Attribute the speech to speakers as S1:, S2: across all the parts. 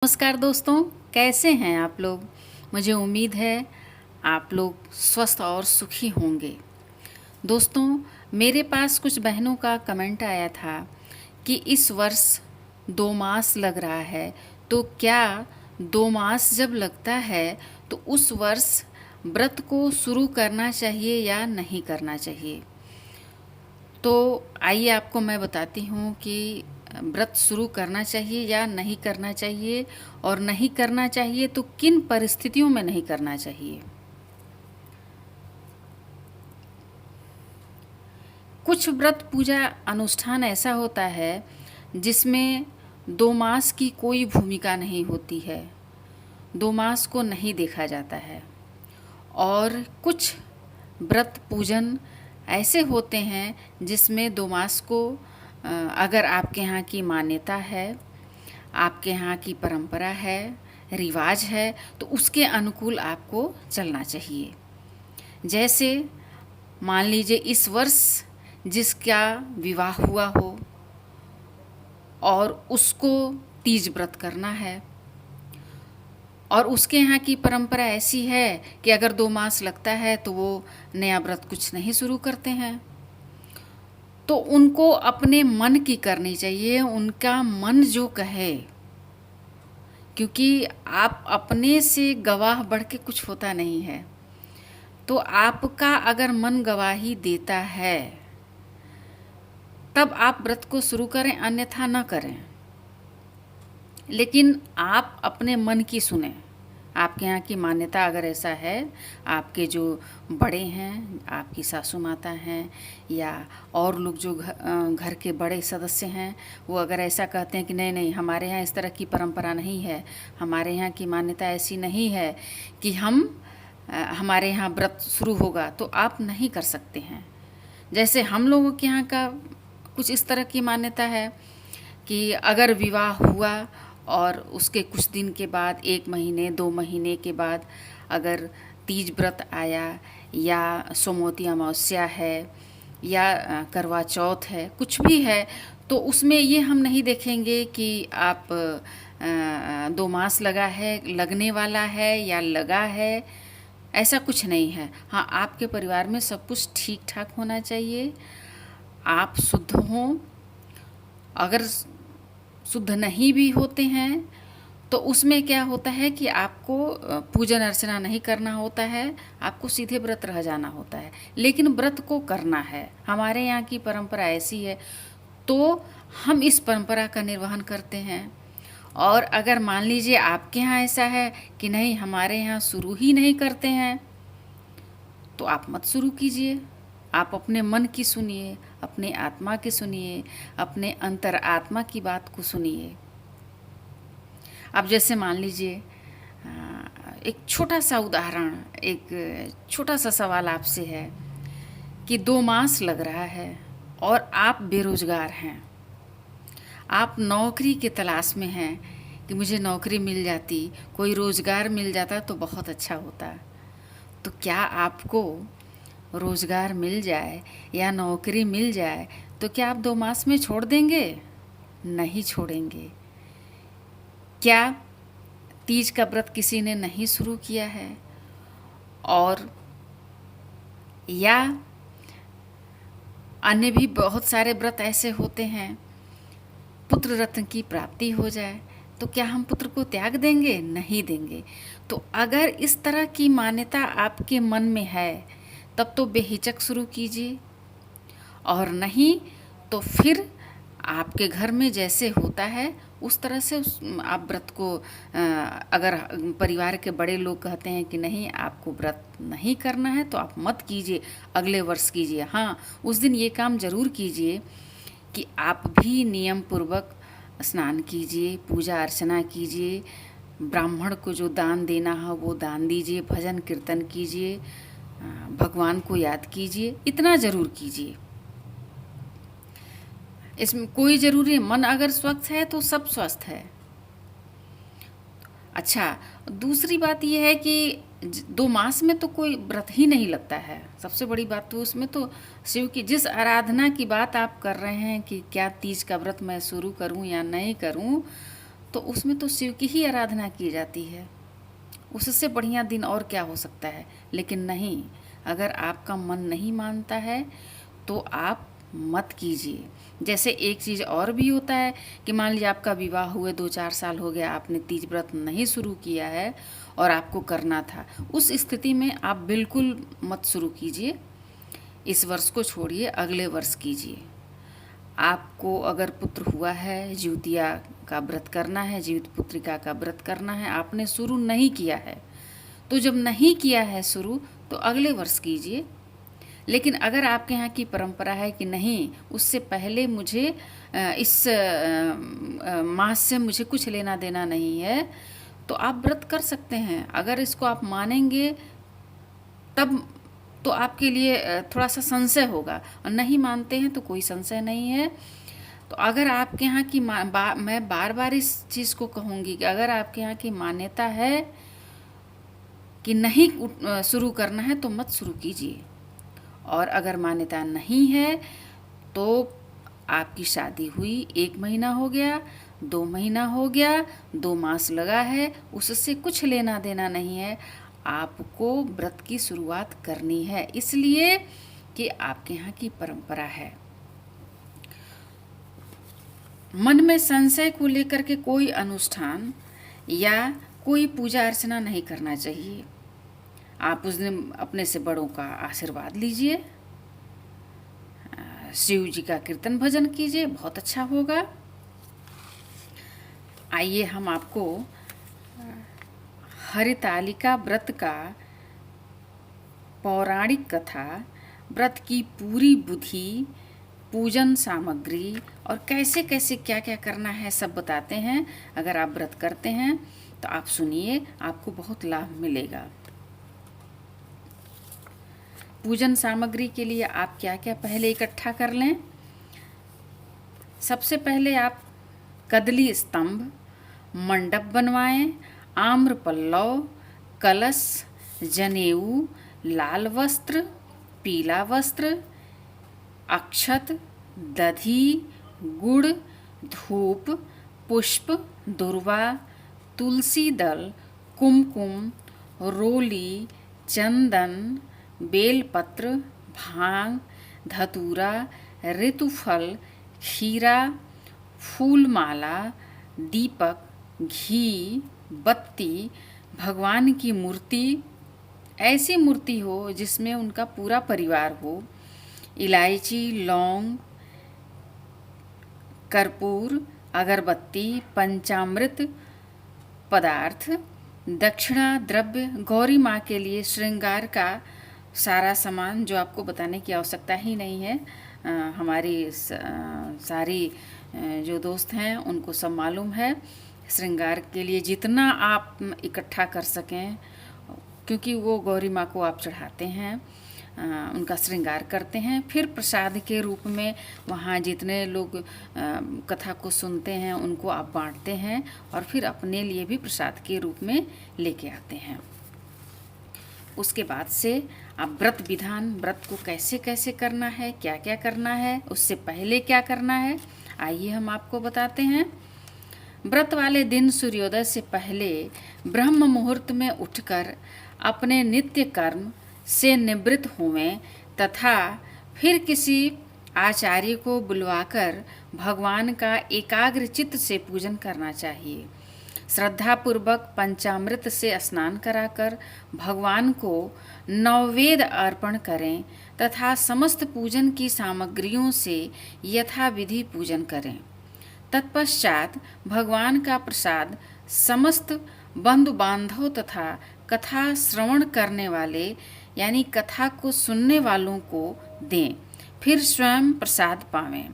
S1: नमस्कार दोस्तों, कैसे हैं आप लोग। मुझे उम्मीद है आप लोग स्वस्थ और सुखी होंगे। दोस्तों, मेरे पास कुछ बहनों का कमेंट आया था कि इस वर्ष 2 मास लग रहा है, तो क्या 2 मास जब लगता है तो उस वर्ष व्रत को शुरू करना चाहिए या नहीं करना चाहिए। तो आइए आपको मैं बताती हूँ कि व्रत शुरू करना चाहिए या नहीं करना चाहिए, और नहीं करना चाहिए तो किन परिस्थितियों में नहीं करना चाहिए। कुछ व्रत पूजा अनुष्ठान ऐसा होता है जिसमें 2 मास की कोई भूमिका नहीं होती है, 2 मास को नहीं देखा जाता है। और कुछ व्रत पूजन ऐसे होते हैं जिसमें 2 मास को अगर आपके यहाँ की मान्यता है, आपके यहाँ की परंपरा है, रिवाज है, तो उसके अनुकूल आपको चलना चाहिए। जैसे मान लीजिए इस वर्ष जिसका विवाह हुआ हो और उसको तीज व्रत करना है, और उसके यहाँ की परंपरा ऐसी है कि अगर 2 मास लगता है तो वो नया व्रत कुछ नहीं शुरू करते हैं, तो उनको अपने मन की करनी चाहिए, उनका मन जो कहे। क्योंकि आप अपने से गवाह बढ़ के कुछ होता नहीं है। तो आपका अगर मन गवाही देता है तब आप व्रत को शुरू करें, अन्यथा न करें। लेकिन आप अपने मन की सुने। आपके यहाँ की मान्यता अगर ऐसा है, आपके जो बड़े हैं, आपकी सासू माता हैं या और लोग जो घर के बड़े सदस्य हैं, वो अगर ऐसा कहते हैं कि नहीं नहीं, हमारे यहाँ इस तरह की परंपरा नहीं है, हमारे यहाँ की मान्यता ऐसी नहीं है कि हमारे यहाँ व्रत शुरू होगा, तो आप नहीं कर सकते हैं। जैसे हम लोगों के यहाँ का कुछ इस तरह की मान्यता है कि अगर विवाह हुआ और उसके कुछ दिन के बाद, 1 महीने 2 महीने के बाद अगर तीज व्रत आया या सोमवती अमावस्या है या करवा चौथ है, कुछ भी है, तो उसमें ये हम नहीं देखेंगे कि आप 2 मास लगा है, लगने वाला है या लगा है। ऐसा कुछ नहीं है। हाँ, आपके परिवार में सब कुछ ठीक ठाक होना चाहिए, आप शुद्ध हों। अगर शुद्ध नहीं भी होते हैं तो उसमें क्या होता है कि आपको पूजन अर्चना नहीं करना होता है, आपको सीधे व्रत रह जाना होता है। लेकिन व्रत को करना है, हमारे यहाँ की परंपरा ऐसी है, तो हम इस परंपरा का निर्वहन करते हैं। और अगर मान लीजिए आपके यहाँ ऐसा है कि नहीं, हमारे यहाँ शुरू ही नहीं करते हैं, तो आप मत शुरू कीजिए। आप अपने मन की सुनिए, अपने आत्मा की सुनिए, अपने अंतर आत्मा की बात को सुनिए। अब जैसे मान लीजिए एक छोटा सा उदाहरण, एक छोटा सा सवाल आपसे है कि 2 मास लग रहा है और आप बेरोज़गार हैं, आप नौकरी के तलाश में हैं कि मुझे नौकरी मिल जाती, कोई रोज़गार मिल जाता तो बहुत अच्छा होता। तो क्या आपको रोज़गार मिल जाए या नौकरी मिल जाए तो क्या आप 2 मास में छोड़ देंगे? नहीं छोड़ेंगे। क्या तीज का व्रत किसी ने नहीं शुरू किया है, और या अन्य भी बहुत सारे व्रत ऐसे होते हैं, पुत्र रत्न की प्राप्ति हो जाए, तो क्या हम पुत्र को त्याग देंगे? नहीं देंगे। तो अगर इस तरह की मान्यता आपके मन में है तब तो बेहिचक शुरू कीजिए, और नहीं तो फिर आपके घर में जैसे होता है उस तरह से आप व्रत को अगर परिवार के बड़े लोग कहते हैं कि नहीं, आपको व्रत नहीं करना है, तो आप मत कीजिए, अगले वर्ष कीजिए। हाँ, उस दिन ये काम ज़रूर कीजिए कि आप भी नियम पूर्वक स्नान कीजिए, पूजा अर्चना कीजिए, ब्राह्मण को जो दान देना है वो दान दीजिए, भजन कीर्तन कीजिए, भगवान को याद कीजिए, इतना ज़रूर कीजिए। इसमें कोई ज़रूरी, मन अगर स्वस्थ है तो सब स्वस्थ है। अच्छा, दूसरी बात यह है कि 2 मास में तो कोई व्रत ही नहीं लगता है। सबसे बड़ी बात तो उसमें तो शिव की जिस आराधना की बात आप कर रहे हैं कि क्या तीज का व्रत मैं शुरू करूं या नहीं करूं, तो उसमें तो शिव की ही आराधना की जाती है। उससे बढ़िया दिन और क्या हो सकता है। लेकिन नहीं, अगर आपका मन नहीं मानता है तो आप मत कीजिए। जैसे एक चीज़ और भी होता है कि मान लीजिए आपका विवाह हुए 2-4 साल हो गया, आपने तीज व्रत नहीं शुरू किया है और आपको करना था, उस स्थिति में आप बिल्कुल मत शुरू कीजिए। इस वर्ष को छोड़िए, अगले वर्ष कीजिए। आपको अगर पुत्र हुआ है, जिउतिया का व्रत करना है, जीवित पुत्रिका का व्रत करना है, आपने शुरू नहीं किया है, तो जब नहीं किया है शुरू तो अगले वर्ष कीजिए। लेकिन अगर आपके यहाँ की परंपरा है कि नहीं, उससे पहले मुझे इस मास से मुझे कुछ लेना देना नहीं है, तो आप व्रत कर सकते हैं। अगर इसको आप मानेंगे तब तो आपके लिए थोड़ा सा संशय होगा, और नहीं मानते हैं तो कोई संशय नहीं है। तो अगर आपके यहाँ की मैं बार बार इस चीज़ को कहूँगी कि अगर आपके यहाँ की मान्यता है कि नहीं शुरू करना है तो मत शुरू कीजिए। और अगर मान्यता नहीं है तो आपकी शादी हुई 1 महीना हो गया, 2 महीना हो गया, 2 मास लगा है, उससे कुछ लेना देना नहीं है। आपको व्रत की शुरुआत करनी है, इसलिए कि आपके यहाँ की परंपरा है। मन में संशय को लेकर के कोई अनुष्ठान या कोई पूजा अर्चना नहीं करना चाहिए। आप उस दिन अपने से बड़ों का आशीर्वाद लीजिए, शिव जी का कीर्तन भजन कीजिए, बहुत अच्छा होगा। आइए हम आपको हरितालिका व्रत का पौराणिक कथा, व्रत की पूरी विधि, पूजन सामग्री और कैसे कैसे क्या क्या करना है सब बताते हैं। अगर आप व्रत करते हैं तो आप सुनिए, आपको बहुत लाभ मिलेगा। पूजन सामग्री के लिए आप क्या क्या पहले इकट्ठा कर लें। सबसे पहले आप कदली स्तंभ, मंडप बनवाएं, आम्र पल्लव, कलश, जनेऊ, लाल वस्त्र, पीला वस्त्र, अक्षत, दधी, गुड़, धूप, पुष्प, दुर्वा, तुलसी दल, कुमकुम, रोली, चंदन, बेलपत्र, भांग, धतूरा, ऋतुफल, खीरा, फूलमाला, दीपक, घी, बत्ती, भगवान की मूर्ति, ऐसी मूर्ति हो जिसमें उनका पूरा परिवार हो, इलायची, लौंग, कर्पूर, अगरबत्ती, पंचामृत पदार्थ, दक्षिणा द्रव्य, गौरी माँ के लिए श्रृंगार का सारा सामान जो आपको बताने की आवश्यकता ही नहीं है। हमारी सारी जो दोस्त हैं उनको सब मालूम है। श्रृंगार के लिए जितना आप इकट्ठा कर सकें, क्योंकि वो गौरी माँ को आप चढ़ाते हैं, उनका श्रृंगार करते हैं। फिर प्रसाद के रूप में वहाँ जितने लोग कथा को सुनते हैं उनको आप बांटते हैं, और फिर अपने लिए भी प्रसाद के रूप में लेके आते हैं। उसके बाद से आप व्रत विधान, व्रत को कैसे कैसे करना है, क्या क्या करना है, उससे पहले क्या करना है, आइए हम आपको बताते हैं। व्रत वाले दिन सूर्योदय से पहले ब्रह्म मुहूर्त में उठकर अपने नित्य कर्म से निवृत्त होवें तथा फिर किसी आचार्य को बुलवाकर भगवान का एकाग्र चित्त से पूजन करना चाहिए। श्रद्धापूर्वक पंचामृत से स्नान कराकर भगवान को नववेद अर्पण करें तथा समस्त पूजन की सामग्रियों से यथाविधि पूजन करें। तत्पश्चात भगवान का प्रसाद समस्त बंधु बांधव तथा कथा श्रवण करने वाले यानी कथा को सुनने वालों को दें, फिर स्वयं प्रसाद पावें।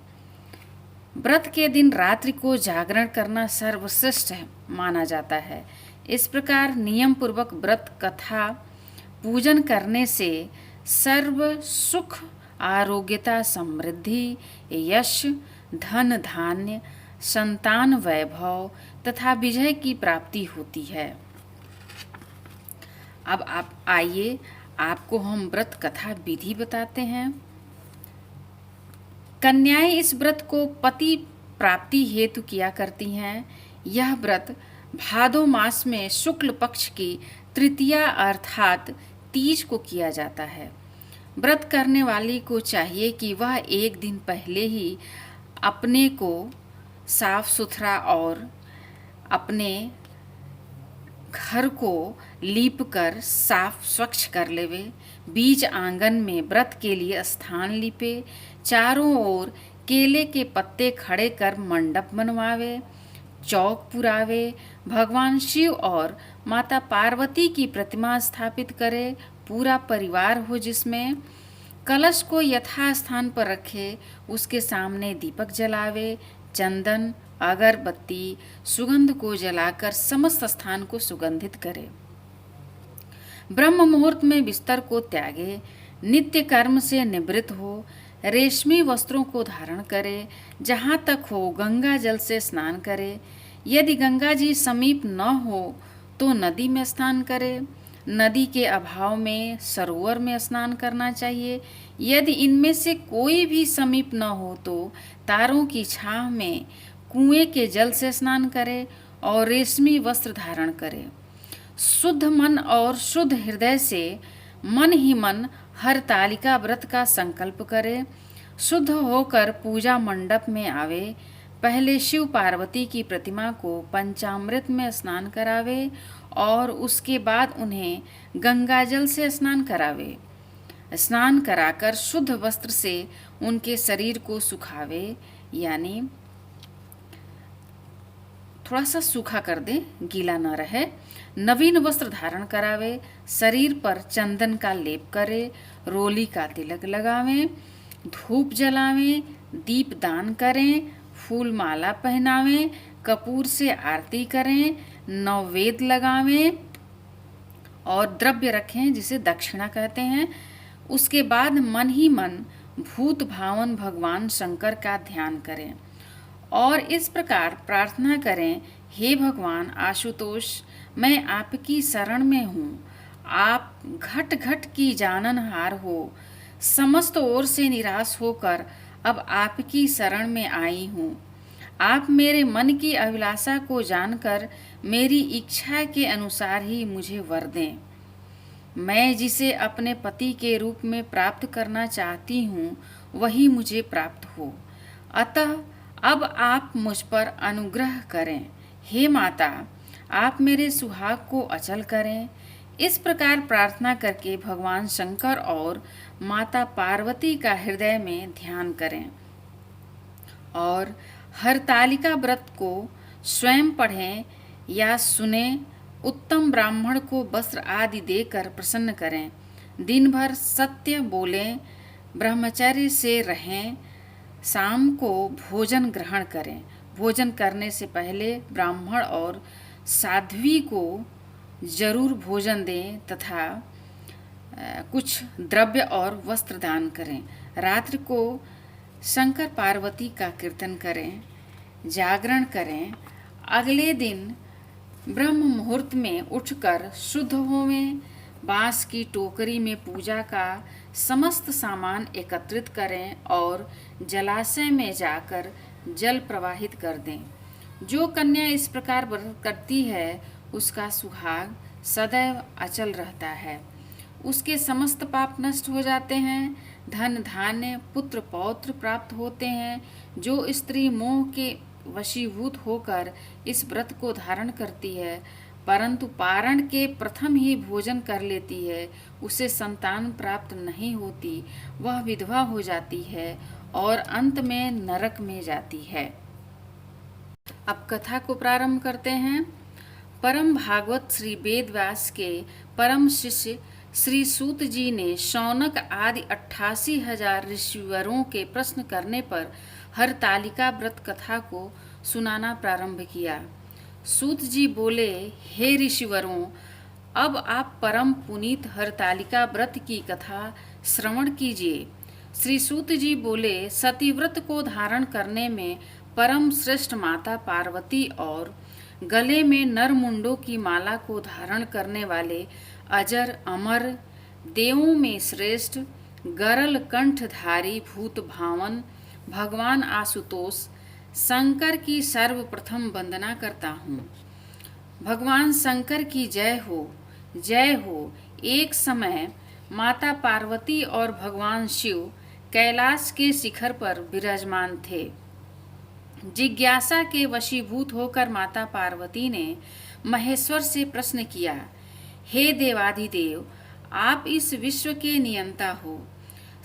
S1: व्रत के दिन रात्रि को जागरण करना सर्वश्रेष्ठ माना जाता है। इस प्रकार नियम पूर्वक व्रत कथा पूजन करने से सर्व सुख, आरोग्यता, समृद्धि, यश, धन धान्य, संतान वैभव तथा विजय की प्राप्ति होती है। अब आप आइए, आपको हम व्रत कथा विधि बताते हैं। कन्याएं इस व्रत को पति प्राप्ति हेतु किया करती हैं। यह व्रत भादो मास में शुक्ल पक्ष की तृतीया अर्थात तीज को किया जाता है। व्रत करने वाली को चाहिए कि वह एक दिन पहले ही अपने को साफ सुथरा और अपने घर को लीप कर साफ स्वच्छ कर लेवे। बीच आंगन में व्रत के लिए स्थान लीपे। चारों ओर केले के पत्ते खड़े कर मंडप बनवावे, चौक पुरावे। भगवान शिव और माता पार्वती की प्रतिमा स्थापित करे। पूरा परिवार हो जिसमें कलश को यथास्थान पर रखे। उसके सामने दीपक जलावे। चंदन, अगरबत्ती, सुगंध को जलाकर समस्त स्थान को सुगंधित करे। ब्रह्म मुहूर्त में बिस्तर को त्यागे। नित्य कर्म से निवृत्त हो। रेशमी वस्त्रों को धारण करे। जहाँ तक हो गंगा जल से स्नान करे। यदि गंगा जी समीप न हो तो नदी में स्नान करे। नदी के अभाव में सरोवर में स्नान करना चाहिए। यदि इनमें से कोई भी समीप न हो तो तारों की छांव में कुएं के जल से स्नान करे और रेशमी वस्त्र धारण करे। शुद्ध मन और शुद्ध हृदय से मन ही मन हरतालिका व्रत का संकल्प करे। शुद्ध होकर पूजा मंडप में आवे। पहले शिव पार्वती की प्रतिमा को पंचामृत में स्नान करावे और उसके बाद उन्हें गंगाजल से स्नान करावे। स्नान कराकर शुद्ध वस्त्र से उनके शरीर को सुखावे, यानी थोड़ा सा सूखा कर दे, गीला न रहे। नवीन वस्त्र धारण करावे। शरीर पर चंदन का लेप करे। रोली का तिलक लगावें। धूप जलावें। दीप दान करें। फूल माला पहनावें। कपूर से आरती करें। नववेद लगावें और द्रव्य रखें जिसे दक्षिणा कहते हैं। उसके बाद मन ही मन भूत भावन भगवान शंकर का ध्यान करें और इस प्रकार प्रार्थना करें, हे भगवान आशुतोष, मैं आपकी शरण में हूँ। आप घट घट की जाननहार हो। समस्त ओर से निराश होकर अब आपकी शरण में आई हूँ। आप मेरे मन की अभिलाषा को जानकर मेरी इच्छा के अनुसार ही मुझे वर दें। मैं जिसे अपने पति के रूप में प्राप्त करना चाहती हूँ वही मुझे प्राप्त हो। अतः अब आप मुझ पर अनुग्रह करें। हे माता, आप मेरे सुहाग को अचल करें। इस प्रकार प्रार्थना करके भगवान शंकर और माता पार्वती का हृदय में ध्यान करें और हरतालिका व्रत को स्वयं पढ़ें या सुने। उत्तम ब्राह्मण को वस्त्र आदि देकर प्रसन्न करें। दिन भर सत्य बोलें, ब्रह्मचर्य से रहें। शाम को भोजन ग्रहण करें। भोजन करने से पहले ब्राह्मण और साध्वी को जरूर भोजन दें तथा कुछ द्रव्य और वस्त्र दान करें। रात्रि को शंकर पार्वती का कीर्तन करें, जागरण करें। अगले दिन ब्रह्म मुहूर्त में उठकर शुद्ध होवें। बांस की टोकरी में पूजा का समस्त सामान एकत्रित करें और जलाशय में जाकर जल प्रवाहित कर दें। जो कन्या इस प्रकार व्रत करती है उसका सुहाग सदैव अचल रहता है। उसके समस्त पाप नष्ट हो जाते हैं। धन धान्य पुत्र पौत्र प्राप्त होते हैं। जो स्त्री मोह के वशीभूत होकर इस व्रत को धारण करती है परंतु पारण के प्रथम ही भोजन कर लेती है, उसे संतान प्राप्त नहीं होती। वह विधवा हो जाती है और अंत में नरक में जाती है। अब कथा को प्रारंभ करते हैं। परम भागवत श्री वेदव्यास के परम शिष्य श्री सूत जी ने शौनक आदि 88,000 ऋषिवरों के प्रश्न करने पर हरतालिका व्रत कथा को सुनाना प्रारंभ किया। सूत जी बोले, हे ऋषिवरों, अब आप परम पुनीत हरतालिका व्रत की कथा श्रवण कीजिए। श्री सूत जी बोले, सतीव्रत को धारण करने में परम श्रेष्ठ माता पार्वती और गले में नरमुंडों की माला को धारण करने वाले अजर अमर देवों में श्रेष्ठ गरल कंठधारी भूत भावन भगवान आशुतोष शंकर की सर्वप्रथम वंदना करता हूँ। भगवान शंकर की जय हो, जय हो। एक समय माता पार्वती और भगवान शिव कैलाश के शिखर पर विराजमान थे। जिज्ञासा के वशीभूत होकर माता पार्वती ने महेश्वर से प्रश्न किया, हे देवाधिदेव, आप इस विश्व के नियंता हो,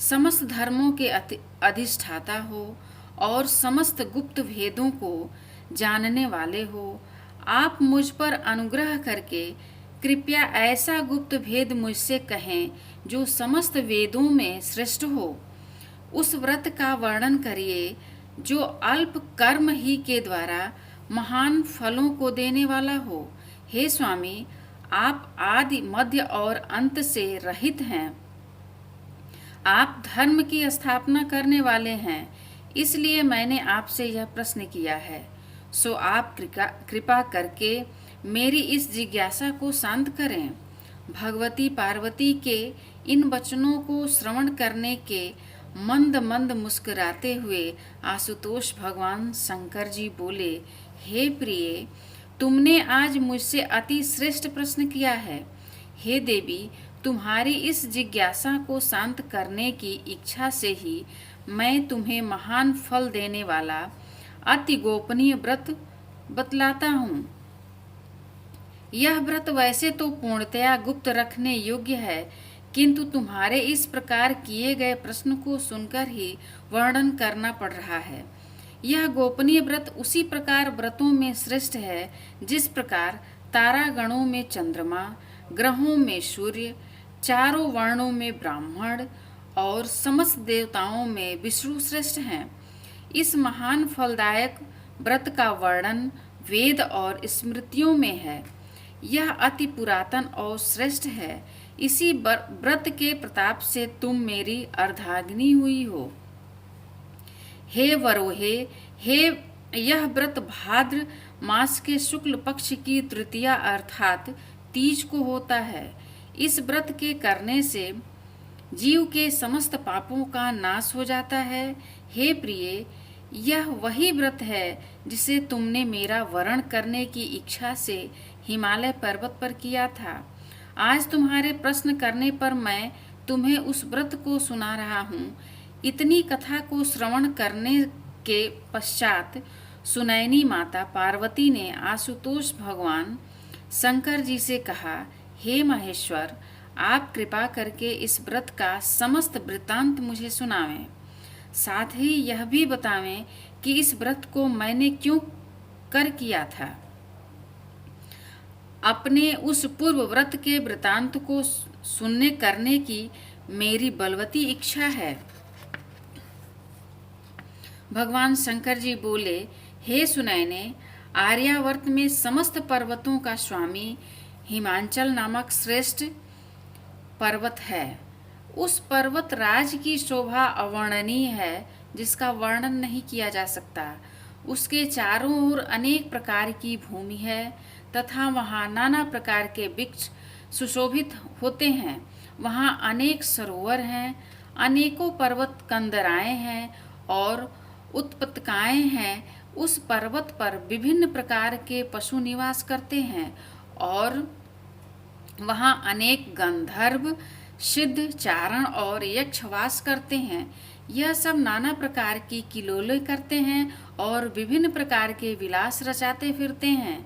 S1: समस्त धर्मों के अधिष्ठाता हो और समस्त गुप्त भेदों को जानने वाले हो। आप मुझ पर अनुग्रह करके कृपया ऐसा गुप्त भेद मुझसे कहें जो समस्त वेदों में श्रेष्ठ हो। उस व्रत का वर्णन करिए जो अल्प कर्म ही के द्वारा महान फलों को देने वाला हो। हे स्वामी, आप आदि मध्य और अंत से रहित हैं। आप धर्म की स्थापना करने वाले हैं, इसलिए मैंने आपसे यह प्रश्न किया है। सो आप कृपा करके मेरी इस जिज्ञासा को शांत करें। भगवती पार्वती के इन वचनों को श्रवण करने के मंद मंद मुस्कुराते हुए आशुतोष भगवान शंकर जी बोले, हे प्रिय, तुमने आज मुझसे अति श्रेष्ठ प्रश्न किया है। हे देवी, तुम्हारी इस जिज्ञासा को शांत करने की इच्छा से ही मैं तुम्हें महान फल देने वाला अति गोपनीय व्रत बतलाता हूँ। यह व्रत वैसे तो पूर्णतया गुप्त रखने योग्य है, किंतु तुम्हारे इस प्रकार किए गए प्रश्न को सुनकर ही वर्णन करना पड़ रहा है। यह गोपनीय व्रत उसी प्रकार व्रतों में श्रेष्ठ है जिस प्रकार तारागणों में चंद्रमा, ग्रहों में सूर्य, चारों वर्णों में ब्राह्मण और समस्त देवताओं में विष्णु श्रेष्ठ हैं। इस महान फलदायक व्रत का वर्णन वेद और स्मृतियों में है। यह अति पुरातन और श्रेष्ठ है। इसी व्रत के प्रताप से तुम मेरी अर्धांगिनी हुई हो। हे वरोहे, हे यह व्रत भाद्र मास के शुक्ल पक्ष की तृतीया अर्थात तीज को होता है। इस व्रत के करने से जीव के समस्त पापों का नाश हो जाता है। हे प्रिय, यह वही व्रत है जिसे तुमने मेरा वरण करने की इच्छा से हिमालय पर्वत पर किया था। आज तुम्हारे प्रश्न करने पर मैं तुम्हें उस व्रत को सुना रहा हूँ। इतनी कथा को श्रवण करने के पश्चात सुनैनी माता पार्वती ने आशुतोष भगवान शंकर जी से कहा, हे महेश्वर, आप कृपा करके इस व्रत का समस्त वृत्तांत मुझे सुनावें। साथ ही यह भी बतावें कि इस व्रत को मैंने क्यों कर किया था। अपने उस पूर्व व्रत के वृत्तांत को सुनने करने की मेरी बलवती इच्छा है। भगवान शंकर जी बोले, हे सुनैने, आर्यावर्त में समस्त पर्वतों का स्वामी हिमांचल नामक श्रेष्ठ पर्वत है। उस पर्वत राज की शोभा अवर्णनीय है, जिसका वर्णन नहीं किया जा सकता। उसके चारों ओर अनेक प्रकार की भूमि है तथा वहाँ नाना प्रकार के वृक्ष सुशोभित होते हैं। वहाँ अनेक सरोवर हैं, अनेकों पर्वत कंदराएं हैं और उत्पत्तिकाएं हैं। उस पर्वत पर विभिन्न प्रकार के पशु निवास करते हैं और वहाँ अनेक गंधर्व, सिद्ध, चारण और यक्ष वास करते हैं। यह सब नाना प्रकार की किलोले करते हैं और विभिन्न प्रकार के विलास रचाते फिरते हैं।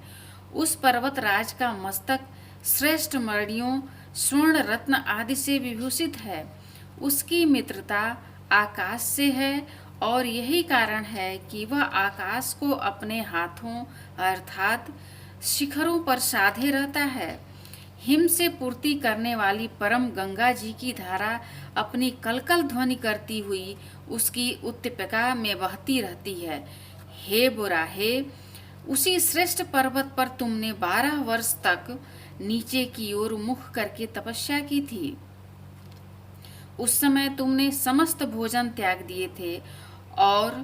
S1: उस पर्वत राज का मस्तक श्रेष्ठ मणियों, स्वर्ण, रत्न आदि से विभूषित है। उसकी मित्रता आकाश से है और यही कारण है कि वह आकाश को अपने हाथों अर्थात शिखरों पर साधे रहता है। हिम से पूर्ति करने वाली परम गंगा जी की धारा अपनी कलकल ध्वनि करती हुई उसकी उत्पीठिका में बहती रहती है। हे बुराहे, उसी श्रेष्ठ पर्वत पर तुमने 12 वर्ष तक नीचे की ओर मुख करके तपस्या की थी। उस समय तुमने समस्त भोजन त्याग दिए थे और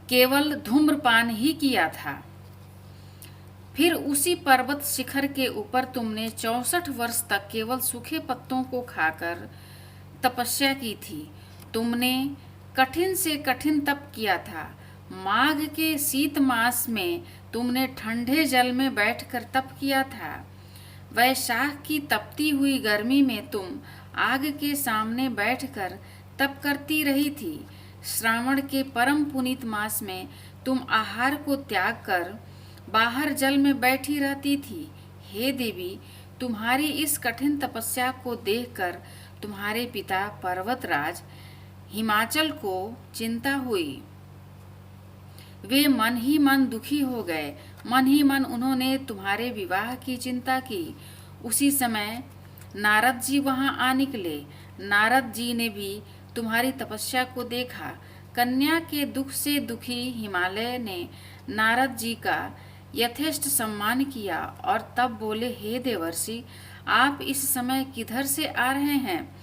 S1: केवल धूम्रपान ही किया था। फिर उसी पर्वत शिखर के ऊपर तुमने 64 वर्ष तक केवल सूखे पत्तों को खाकर तपस्या की थी। तुमने कठिन से कठिन तप किया था। माघ के शीत मास में तुमने ठंडे जल में बैठकर तप किया था। वैशाख की तपती हुई गर्मी में तुम आग के सामने बैठकर तप करती रही थी। श्रावण के परम पुनीत मास में तुम आहार को त्याग कर बाहर जल में बैठी रहती थी। हे देवी, तुम्हारी इस कठिन तपस्या को देखकर तुम्हारे पिता पर्वतराज हिमाचल को चिंता हुई। वे मन ही मन दुखी हो गए। मन ही मन उन्होंने तुम्हारे विवाह की चिंता की। उसी समय नारद जी वहां आ निकले। नारद जी ने भी तुम्हारी तपस्या को देखा। कन्या के दुख से दुखी हिमालय ने नारद जी का यथेष्ट सम्मान किया और तब बोले, हे देवर्षि, आप इस समय किधर से आ रहे हैं?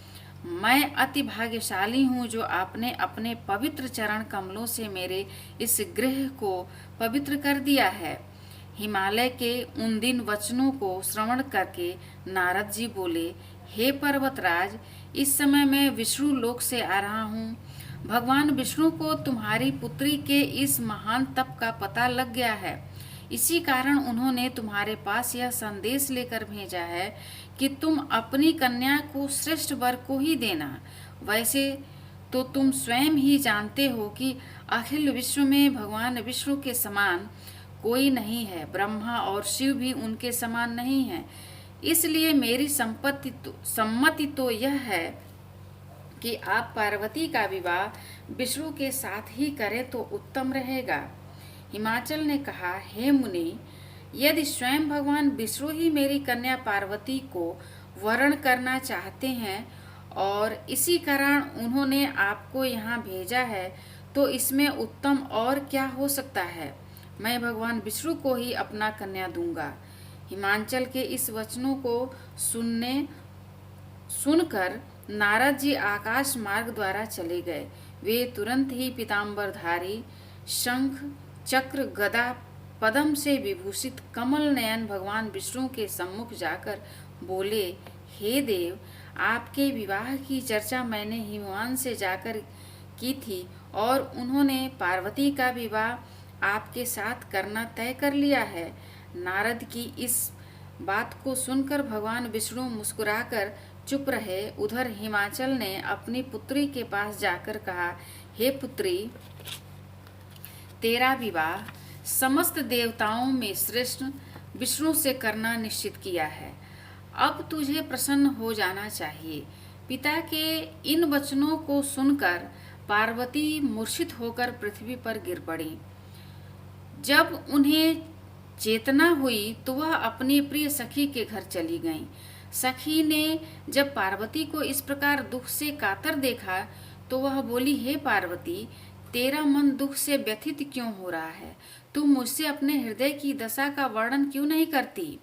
S1: मैं अति भाग्यशाली हूँ जो आपने अपने पवित्र चरण कमलों से मेरे इस गृह को पवित्र कर दिया है। हिमालय के उन दिन वचनों को श्रवण करके नारद जी बोले, हे पर्वतराज, इस समय मैं विष्णु लोक से आ रहा हूँ। भगवान विष्णु को तुम्हारी पुत्री के इस महान तप का पता लग गया है। इसी कारण उन्होंने तुम्हारे पास यह संदेश लेकर भेजा है कि तुम अपनी कन्या को श्रेष्ठ वर को ही देना। वैसे तो तुम स्वयं ही जानते हो कि अखिल विश्व में भगवान विष्णु के समान कोई नहीं है। ब्रह्मा और शिव भी उनके समान नहीं है। इसलिए मेरी सम्मति तो यह है कि आप पार्वती का विवाह विष्णु के साथ ही करें तो उत्तम रहेगा। हिमाचल ने कहा, हे मुनि, यदि स्वयं भगवान विष्णु ही मेरी कन्या पार्वती को वरण करना चाहते हैं और इसी कारण उन्होंने आपको यहाँ भेजा है, तो इसमें उत्तम और क्या हो सकता है। मैं भगवान विष्णु को ही अपना कन्या दूंगा। हिमाचल के इस वचनों को सुनकर नारद जी आकाश मार्ग द्वारा चले गए। वे तुरंत ही पीताम्बरधारी, शंख चक्र गदा पद्म से विभूषित कमल नयन भगवान विष्णु के सम्मुख जाकर बोले, हे देव, आपके विवाह की चर्चा मैंने हिमवान से जाकर की थी और उन्होंने पार्वती का विवाह आपके साथ करना तय कर लिया है। नारद की इस बात को सुनकर भगवान विष्णु मुस्कुराकर चुप रहे। उधर हिमाचल ने अपनी पुत्री के पास जाकर कहा, हे पुत्री, तेरा विवाह समस्त देवताओं में श्रेष्ठ विष्णु से करना निश्चित किया है। अब तुझे प्रसन्न हो जाना चाहिए। पिता के इन वचनों को सुनकर पार्वती मूर्छित होकर पृथ्वी पर गिर पड़ी। जब उन्हें चेतना हुई तो वह अपनी प्रिय सखी के घर चली गईं। सखी ने जब पार्वती को इस प्रकार दुख से कातर देखा तो वह बोली, हे पार्वती, तेरा मन दुख से व्यथित क्यों हो रहा है? तुम मुझसे अपने हृदय की दशा का वर्णन क्यों नहीं करती?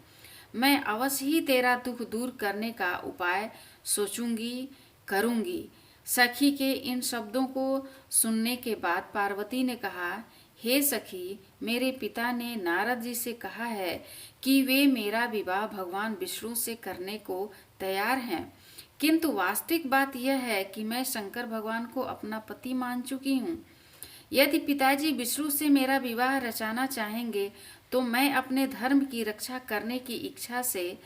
S1: मैं अवश्य ही तेरा दुख दूर करने का उपाय सोचूंगी, करूंगी। सखी के इन शब्दों को सुनने के बाद पार्वती ने कहा, हे सखी, मेरे पिता ने नारद जी से कहा है कि वे मेरा विवाह भगवान विष्णु से करने को तैयार हैं, किंतु वास्तविक बात यह है कि मैं शंकर भगवान को अपना पति मान चुकी हूँ। यदि पिताजी विष्णु से मेरा विवाह रचाना चाहेंगे तो मैं अपने धर्म की रक्षा करने की इच्छा से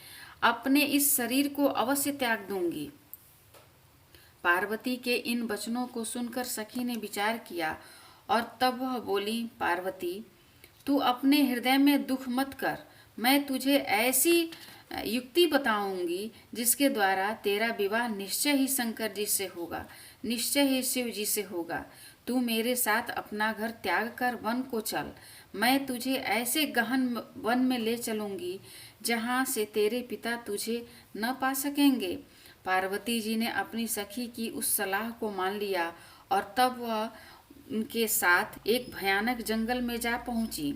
S1: अपने इस शरीर को अवश्य त्याग दूंगी। पार्वती के इन वचनों को सुनकर सखी ने विचार किया और तब वह बोली, पार्वती, तू अपने हृदय में दुख मत कर। मैं तुझे ऐसी युक्ति बताऊंगी जिसके द्वारा तेरा विवाह निश्चय ही शंकर जी से होगा, निश्चय ही शिव जी से होगा। तू मेरे साथ अपना घर त्याग कर वन को चल। मैं तुझे ऐसे गहन वन में ले चलूंगी जहाँ से तेरे पिता तुझे न पा सकेंगे। पार्वती जी ने अपनी सखी की उस सलाह को मान लिया और तब वह उनके साथ एक भयानक जंगल में जा पहुंची।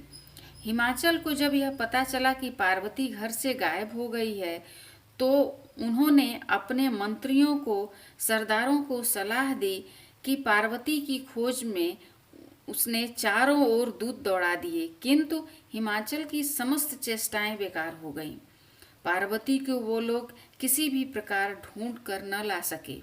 S1: हिमाचल को जब यह पता चला कि पार्वती घर से गायब हो गई है तो उन्होंने अपने मंत्रियों को, सरदारों को सलाह दी कि पार्वती की खोज में उसने चारों ओर दूत दौड़ा दिए, किंतु हिमाचल की समस्त चेष्टाएं बेकार हो गईं। पार्वती को वो लोग किसी भी प्रकार ढूंढ कर न ला सके।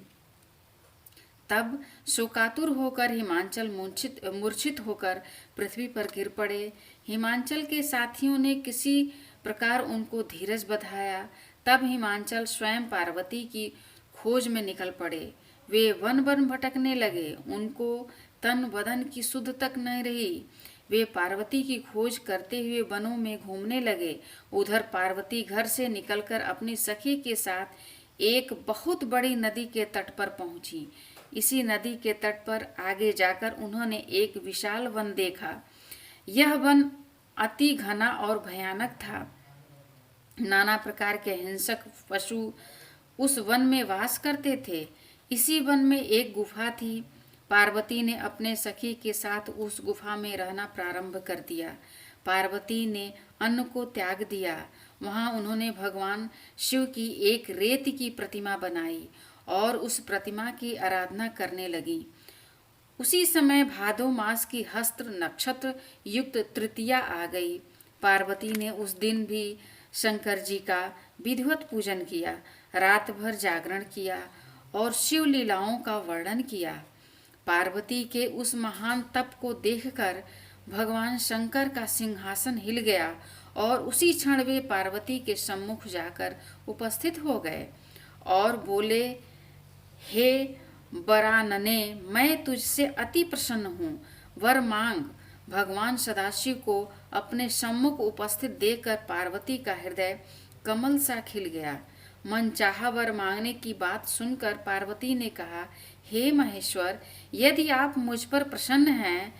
S1: तब शोकातुर होकर हिमांचल मूर्छित होकर पृथ्वी पर गिर पड़े। हिमांचल के साथियों ने किसी प्रकार उनको धीरज बधाया। तब हिमांचल स्वयं पार्वती की खोज में निकल पड़े। वे वन वन भटकने लगे। उनको तन बदन की सुध तक नहीं रही। वे पार्वती की खोज करते हुए वनों में घूमने लगे। उधर पार्वती घर से निकलकर अपनी सखी के साथ एक बहुत बड़ी नदी के तट पर पहुंची। इसी नदी के तट पर आगे जाकर उन्होंने एक विशाल वन देखा। यह वन अति घना और भयानक था। नाना प्रकार के हिंसक पशु उस वन में वास करते थे। इसी वन में एक गुफा थी। पार्वती ने अपने सखी के साथ उस गुफा में रहना प्रारंभ कर दिया। पार्वती ने अन्न को त्याग दिया। वहां उन्होंने भगवान शिव की एक रेत की प्रतिमा बनाई और उस प्रतिमा की आराधना करने लगी। उसी समय भादो मास की हस्त्र नक्षत्र युक्त तृतीया आ गई। पार्वती ने उस दिन भी शंकर जी का विधिवत पूजन किया, रात भर जागरण किया और शिव लीलाओं का वर्णन किया। पार्वती के उस महान तप को देखकर भगवान शंकर का सिंहासन हिल गया और उसी क्षण वे पार्वती के सम्मुख जाकर उपस्थित हो गए और बोले, हे वरानने, मैं तुझसे अति प्रसन्न हूँ, वर मांग। भगवान सदाशिव को अपने सम्मुख उपस्थित देखकर पार्वती का हृदय कमल सा खिल गया। मनचाहा वर मांगने की बात सुनकर पार्वती ने कहा, हे महेश्वर, यदि आप मुझ पर प्रसन्न हैं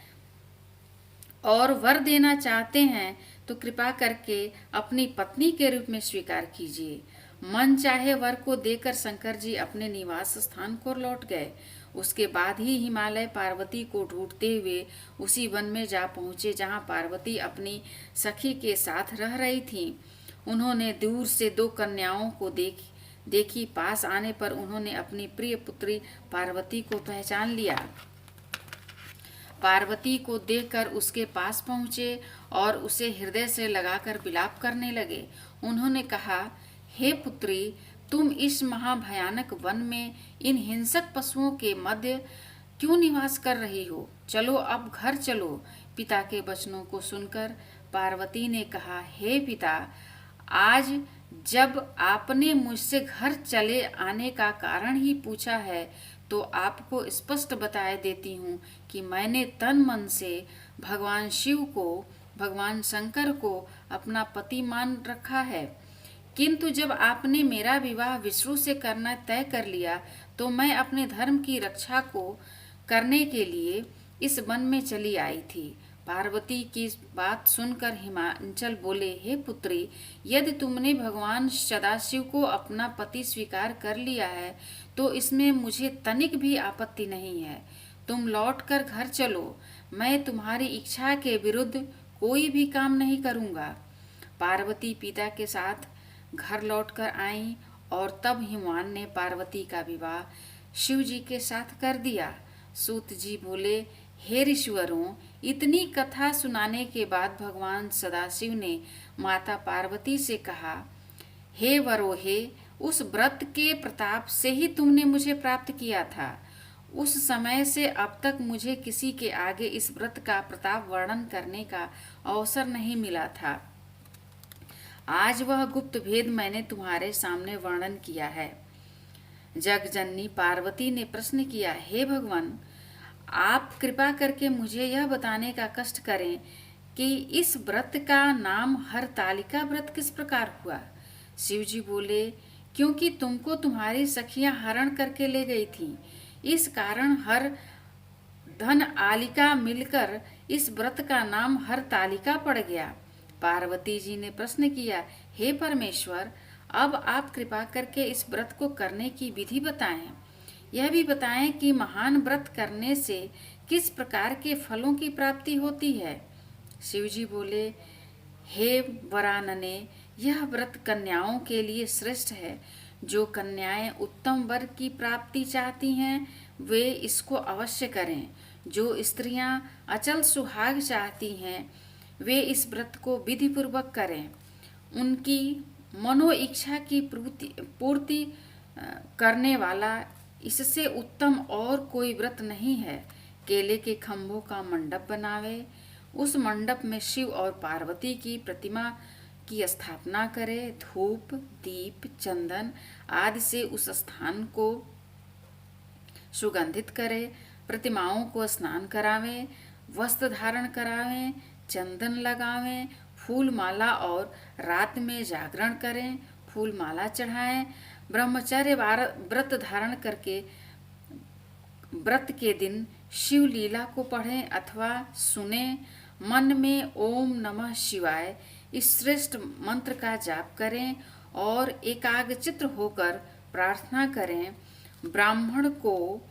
S1: और वर देना चाहते हैं तो कृपा करके अपनी पत्नी के रूप में स्वीकार कीजिए। मन चाहे वर को देकर शंकर जी अपने निवास स्थान को लौट गए। उसके बाद ही हिमालय पार्वती को ढूंढते हुए उसी वन में जा पहुँचे जहाँ पार्वती अपनी सखी के साथ रह रही थी। उन्होंने दूर से दो कन्याओं को देखी। पास आने पर उन्होंने अपनी प्रिय पुत्री पार्वती को पहचान लिया। पार्वती को देखकर उसके पास पहुँचे और उसे हृदय से लगाकर विलाप करने लगे। उन्होंने कहा, हे पुत्री, तुम इस महाभयानक वन में इन हिंसक पशुओं के मध्य क्यों निवास कर रही हो? चलो अब घर चलो। पिता के वचनों को सुनकर पार्वती ने कहा, हे पिता, आज जब आपने मुझसे घर चले आने का कारण ही पूछा है तो आपको स्पष्ट बता देती हूँ कि मैंने तन मन से भगवान शिव को, भगवान शंकर को अपना पति मान रखा है। किंतु जब आपने मेरा विवाह विष्णु से करना तय कर लिया तो मैं अपने धर्म की रक्षा को करने के लिए इस वन में चली आई थी। पार्वती की बात सुनकर हिमांचल बोले, हे पुत्री, यदि तुमने भगवान सदाशिव को अपना पति स्वीकार कर लिया है तो इसमें मुझे तनिक भी आपत्ति नहीं है। तुम लौटकर घर चलो। मैं तुम्हारी इच्छा के विरुद्ध कोई भी काम नहीं करूँगा। पार्वती पिता के साथ घर लौटकर आई और तब हिमवान ने पार्वती का विवाह शिव जी के साथ कर दिया। सूत जी बोले, हे ऋषिवरों, इतनी कथा सुनाने के बाद भगवान सदाशिव ने माता पार्वती से कहा, हे वरोहे, उस व्रत के प्रताप से ही तुमने मुझे प्राप्त किया था। उस समय से अब तक मुझे किसी के आगे इस व्रत का प्रताप वर्णन करने का अवसर नहीं मिला था। आज वह गुप्त भेद मैंने तुम्हारे सामने वर्णन किया है। जगजननी पार्वती ने प्रश्न किया, हे भगवान, आप कृपा करके मुझे यह बताने का कष्ट करें कि इस व्रत का नाम हरतालिका व्रत किस प्रकार हुआ? शिव जी बोले, क्योंकि तुमको तुम्हारी सखियां हरण करके ले गई थी, इस कारण हर धन आलिका मिलकर इस व्रत का नाम हरतालिका पड़ गया। पार्वती जी ने प्रश्न किया, हे परमेश्वर, अब आप कृपा करके इस व्रत को करने की विधि बताएं। यह भी बताएं कि महान व्रत करने से किस प्रकार के फलों की प्राप्ति होती है। शिव जी बोले, हे वरानने, यह व्रत कन्याओं के लिए श्रेष्ठ है। जो कन्याएं उत्तम वर की प्राप्ति चाहती हैं वे इसको अवश्य करें। जो स्त्रियां अचल सुहाग चाहती हैं वे इस व्रत को विधि पूर्वक करें। उनकी मनोइच्छा की पूर्ति करने वाला इससे उत्तम और कोई व्रत नहीं है। केले के खम्भों का मंडप बनावे, उस मंडप में शिव और पार्वती की प्रतिमा की स्थापना करे, धूप दीप चंदन आदि से उस स्थान को सुगंधित करे, प्रतिमाओं को स्नान करावें, वस्त्र धारण करावें, चंदन लगावें, फूल माला और रात में जागरण करें, फूल माला चढ़ाएं, ब्रह्मचर्य व्रत धारण करके व्रत के दिन शिव लीला को पढ़ें अथवा सुने, मन में ओम नमः शिवाय इस श्रेष्ठ मंत्र का जाप करें और एकाग्रचित्त होकर प्रार्थना करें। ब्राह्मण को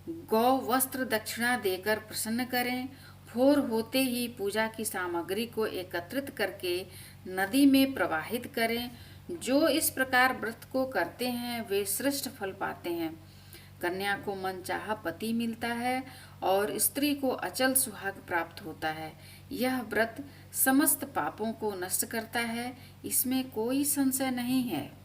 S1: गौ वस्त्र दक्षिणा देकर प्रसन्न करें। भोर होते ही पूजा की सामग्री को एकत्रित करके नदी में प्रवाहित करें। जो इस प्रकार व्रत को करते हैं वे श्रेष्ठ फल पाते हैं। कन्या को मनचाहा पति मिलता है और स्त्री को अचल सुहाग प्राप्त होता है। यह व्रत समस्त पापों को नष्ट करता है, इसमें कोई संशय नहीं है।